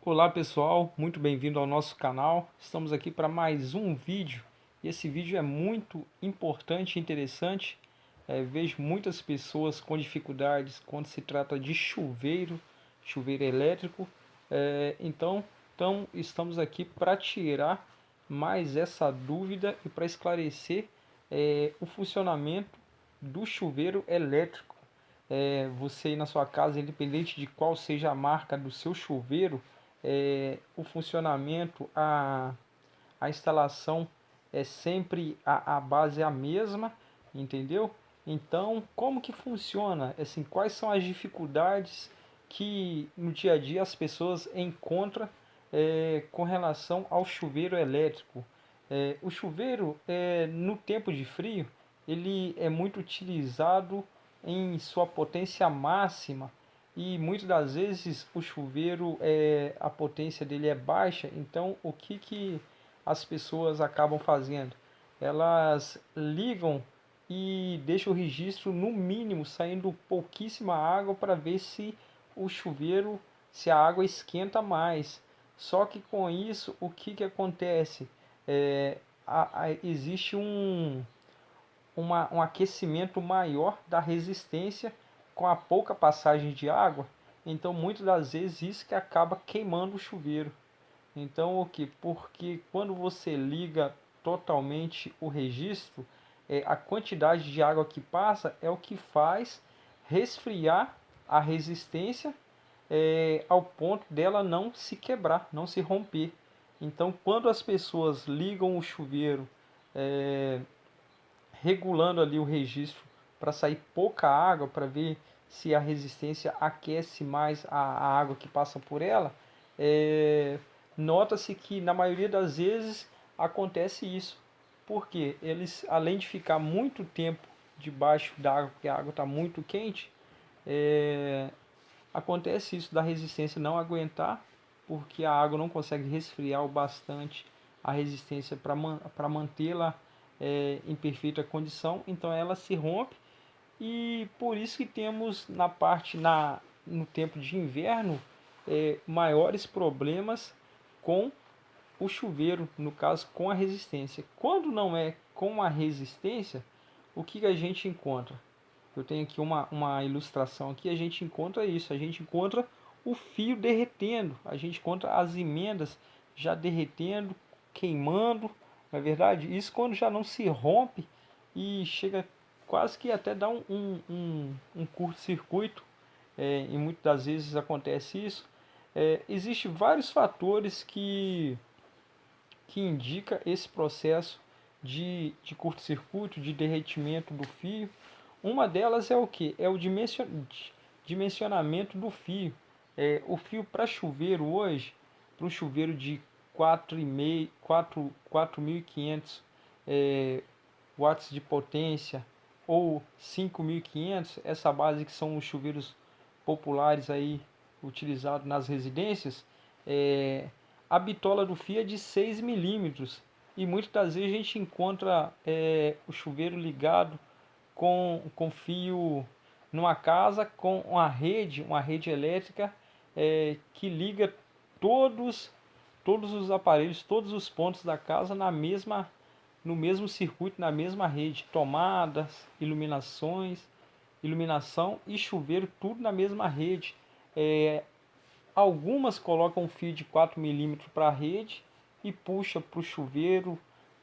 Olá pessoal, muito bem-vindo ao nosso canal. Estamos aqui para mais um vídeo e esse vídeo é muito importante e interessante. Vejo muitas pessoas com dificuldades quando se trata de chuveiro elétrico. Então estamos aqui para tirar mais essa dúvida e para esclarecer o funcionamento do chuveiro elétrico. Você aí na sua casa, independente de qual seja a marca do seu chuveiro, o funcionamento, a instalação é sempre a base é a mesma, entendeu? Então, como que funciona? Assim, quais são as dificuldades que no dia a dia as pessoas encontram com relação ao chuveiro elétrico? O chuveiro, no tempo de frio, ele é muito utilizado em sua potência máxima e muitas das vezes o chuveiro a potência dele é baixa, então o que as pessoas acabam fazendo? Elas ligam e deixam o registro no mínimo, saindo pouquíssima água para ver se o chuveiro, se a água esquenta mais. Só que com isso, o que acontece? Existe um aquecimento maior da resistência com a pouca passagem de água, então muitas das vezes isso que acaba queimando o chuveiro. Então o que? Porque quando você liga totalmente o registro, a quantidade de água que passa é o que faz resfriar a resistência ao ponto dela não se quebrar, não se romper. Então quando as pessoas ligam o chuveiro regulando ali o registro para sair pouca água, para ver se a resistência aquece mais a água que passa por ela, nota-se que na maioria das vezes acontece isso. Porque eles, além de ficar muito tempo debaixo da água, porque a água está muito quente, acontece isso da resistência não aguentar, porque a água não consegue resfriar o bastante a resistência para mantê-la em perfeita condição, então ela se rompe e por isso que temos no tempo de inverno maiores problemas com o chuveiro, no caso com a resistência. Quando não é com a resistência, o que a gente encontra? Eu tenho aqui uma ilustração aqui, a gente encontra isso, a gente encontra o fio derretendo, a gente encontra as emendas já derretendo, queimando, não é verdade? Isso quando já não se rompe e chega quase que até dá um curto-circuito, e muitas das vezes acontece isso. Existem vários fatores que indica esse processo de curto-circuito, de derretimento do fio. Uma delas é o que? É o dimensionamento do fio. O fio para chuveiro hoje, para um chuveiro de 4.500 watts de potência ou 5.500, essa base que são os chuveiros populares aí utilizados nas residências, a bitola do fio é de 6 milímetros e muitas das vezes a gente encontra o chuveiro ligado com fio numa casa com uma rede elétrica que liga todos, todos os aparelhos, todos os pontos da casa no mesmo circuito, na mesma rede, tomadas, iluminação e chuveiro, tudo na mesma rede. Algumas colocam fio de 4 milímetros para a rede e puxa para o chuveiro,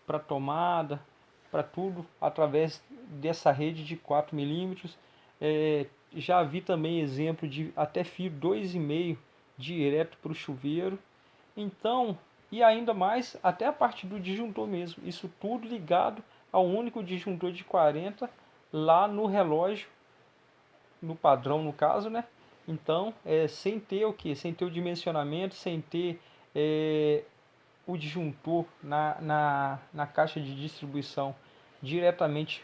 para a tomada, para tudo através dessa rede de 4 milímetros. Já vi também exemplo de até fio 2,5 direto para o chuveiro. Então, e ainda mais até a parte do disjuntor mesmo. Isso tudo ligado ao único disjuntor de 40 lá no relógio, no padrão no caso, né? Então, sem ter o que? Sem ter o dimensionamento, sem ter o disjuntor na caixa de distribuição diretamente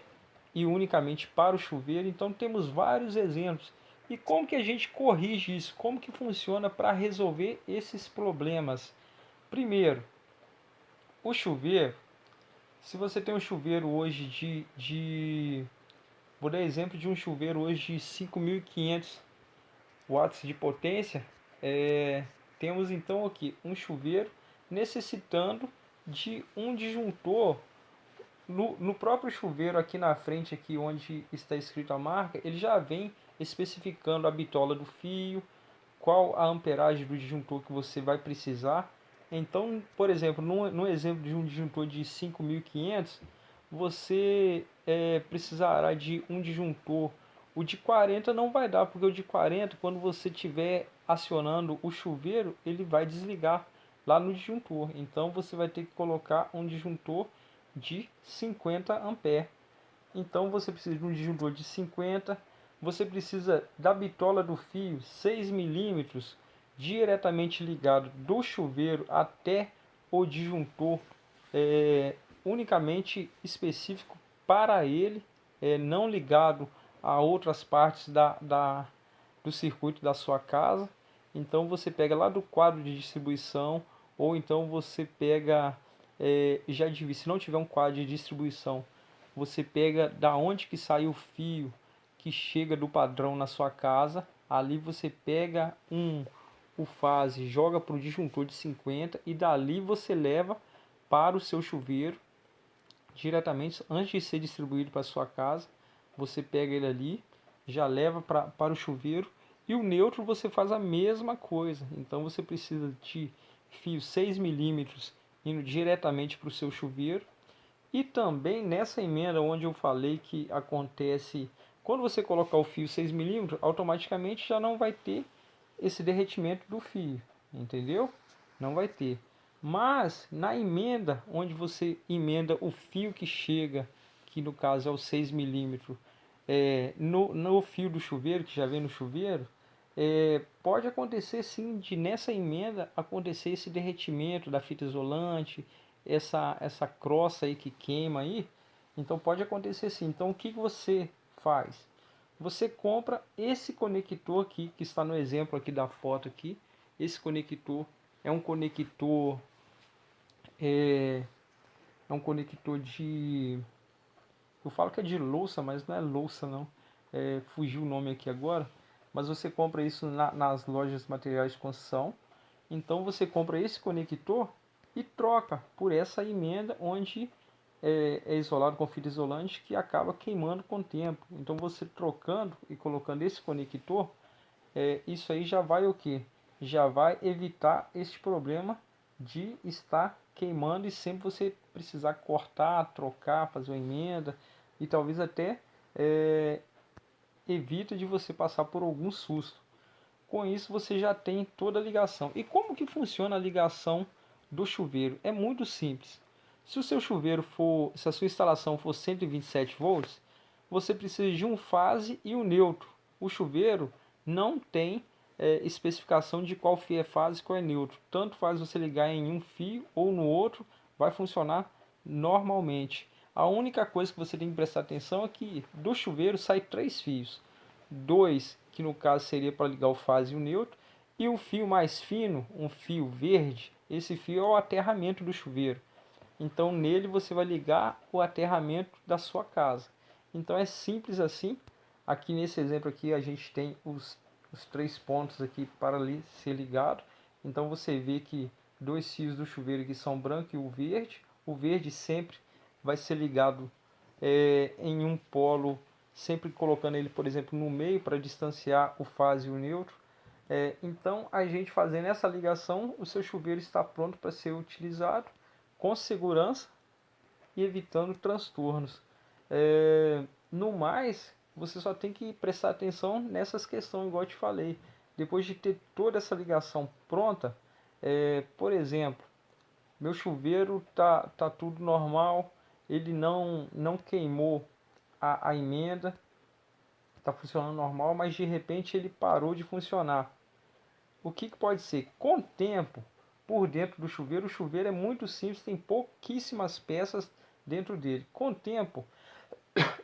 e unicamente para o chuveiro. Então temos vários exemplos. E como que a gente corrige isso? Como que funciona para resolver esses problemas? Primeiro, o chuveiro, se você tem um chuveiro hoje vou dar exemplo de um chuveiro hoje de 5.500 watts de potência, temos então aqui um chuveiro necessitando de um disjuntor. No próprio chuveiro aqui na frente, aqui onde está escrito a marca, ele já vem especificando a bitola do fio, qual a amperagem do disjuntor que você vai precisar. Então, por exemplo, no exemplo de um disjuntor de 5.500, você precisará de um disjuntor. O de 40 não vai dar, porque o de 40, quando você estiver acionando o chuveiro, ele vai desligar lá no disjuntor. Então você vai ter que colocar um disjuntor de 50 amperes. Então você precisa de um disjuntor de 50. Você precisa da bitola do fio 6 milímetros diretamente ligado do chuveiro até o disjuntor, unicamente específico para ele, não ligado a outras partes do circuito da sua casa. Então você pega lá do quadro de distribuição, ou então você pega, se não tiver um quadro de distribuição, você pega da onde que sai o fio que chega do padrão na sua casa. Ali você pega o fase, joga para o disjuntor de 50 e dali você leva para o seu chuveiro diretamente antes de ser distribuído para a sua casa. Você pega ele ali, já leva para o chuveiro, e o neutro você faz a mesma coisa. Então você precisa de fio 6 milímetros indo diretamente para o seu chuveiro. E também nessa emenda onde eu falei que acontece quando você colocar o fio 6 milímetros, automaticamente já não vai ter esse derretimento do fio, entendeu? Não vai ter. Mas na emenda onde você emenda o fio que chega, que no caso é o 6 milímetros, no fio do chuveiro, que já vem no chuveiro, pode acontecer sim de nessa emenda acontecer esse derretimento da fita isolante, essa crosta aí que queima aí. Então pode acontecer sim. Então o que você faz? Você compra esse conector aqui, que está no exemplo aqui da foto aqui. Esse conector é um conector é, é um conector de, eu falo que é de louça, mas não é louça não. Fugiu o nome aqui agora. Mas você compra isso nas lojas de materiais de construção. Então você compra esse conector e troca por essa emenda onde é isolado com fita isolante, que acaba queimando com o tempo. Então você trocando e colocando esse conector, isso aí já vai o que? Já vai evitar este problema de estar queimando e sempre você precisar cortar, trocar, fazer uma emenda, e talvez até evita de você passar por algum susto. Com isso você já tem toda a ligação. E como que funciona a ligação do chuveiro? É muito simples. Se o seu chuveiro for, se a sua instalação for 127 volts, você precisa de um fase e um neutro. O chuveiro não tem especificação de qual fio é fase e qual é neutro. Tanto faz você ligar em um fio ou no outro, vai funcionar normalmente. A única coisa que você tem que prestar atenção é que do chuveiro sai 3 fios. Dois, que no caso seria para ligar o fase e o neutro, e o fio mais fino, um fio verde, esse fio é o aterramento do chuveiro. Então nele você vai ligar o aterramento da sua casa. Então é simples assim. Aqui nesse exemplo aqui a gente tem os 3 pontos aqui para ali ser ligado. Então você vê que 2 fios do chuveiro aqui são branco e o verde. O verde sempre vai ser ligado em um polo, sempre colocando ele, por exemplo, no meio para distanciar o fase e o neutro. Então a gente fazendo essa ligação, o seu chuveiro está pronto para ser utilizado com segurança e evitando transtornos. No mais, você só tem que prestar atenção nessas questões, igual eu te falei. Depois de ter toda essa ligação pronta, por exemplo, meu chuveiro tá tudo normal, ele não queimou a emenda, está funcionando normal, mas de repente ele parou de funcionar. O que pode ser? Com o tempo, por dentro do chuveiro, o chuveiro é muito simples, tem pouquíssimas peças dentro dele. Com o tempo,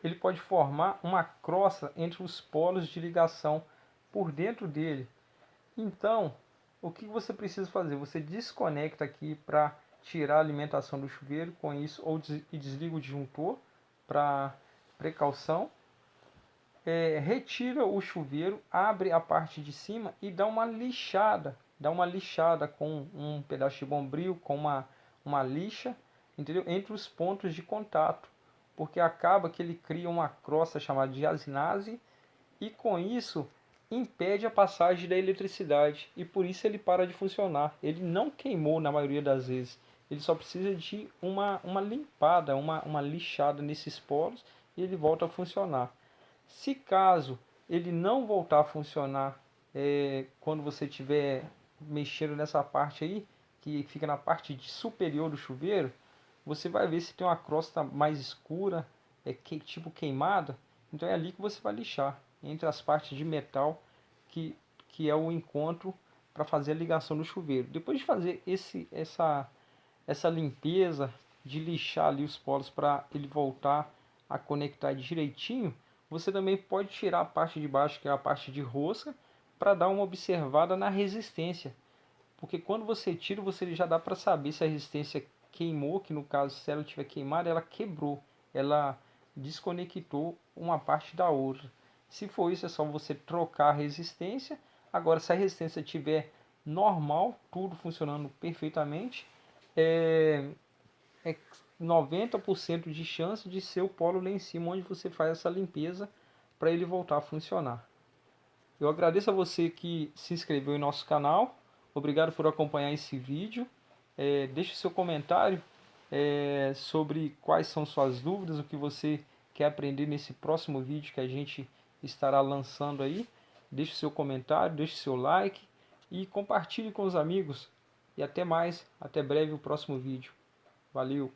ele pode formar uma crosta entre os polos de ligação por dentro dele. Então, o que você precisa fazer? Você desconecta aqui para tirar a alimentação do chuveiro com isso, ou desliga o disjuntor para precaução. Retira o chuveiro, abre a parte de cima e dá uma lixada dá uma lixada com um pedaço de bombril, com uma lixa, entendeu? Entre os pontos de contato, porque acaba que ele cria uma crosta chamada de azinase e com isso impede a passagem da eletricidade e por isso ele para de funcionar. Ele não queimou na maioria das vezes, ele só precisa de uma limpada, uma lixada nesses poros e ele volta a funcionar. Se caso ele não voltar a funcionar quando você estiver mexendo nessa parte aí, que fica na parte superior do chuveiro, você vai ver se tem uma crosta mais escura, tipo queimada, então é ali que você vai lixar, entre as partes de metal que, que é o encontro para fazer a ligação do chuveiro. Depois de fazer essa limpeza, de lixar ali os polos para ele voltar a conectar direitinho, você também pode tirar a parte de baixo, que é a parte de rosca, para dar uma observada na resistência. Porque quando você tira, você já dá para saber se a resistência queimou, que no caso, se ela tiver queimada, ela quebrou, ela desconectou uma parte da outra. Se for isso, é só você trocar a resistência. Agora, se a resistência estiver normal, tudo funcionando perfeitamente, é, é 90% de chance de ser o polo lá em cima, onde você faz essa limpeza para ele voltar a funcionar. Eu agradeço a você que se inscreveu em nosso canal. Obrigado por acompanhar esse vídeo. Deixe seu comentário sobre quais são suas dúvidas, o que você quer aprender nesse próximo vídeo que a gente estará lançando aí. Deixe seu comentário, deixe seu like e compartilhe com os amigos. E até mais, até breve o próximo vídeo. Valeu!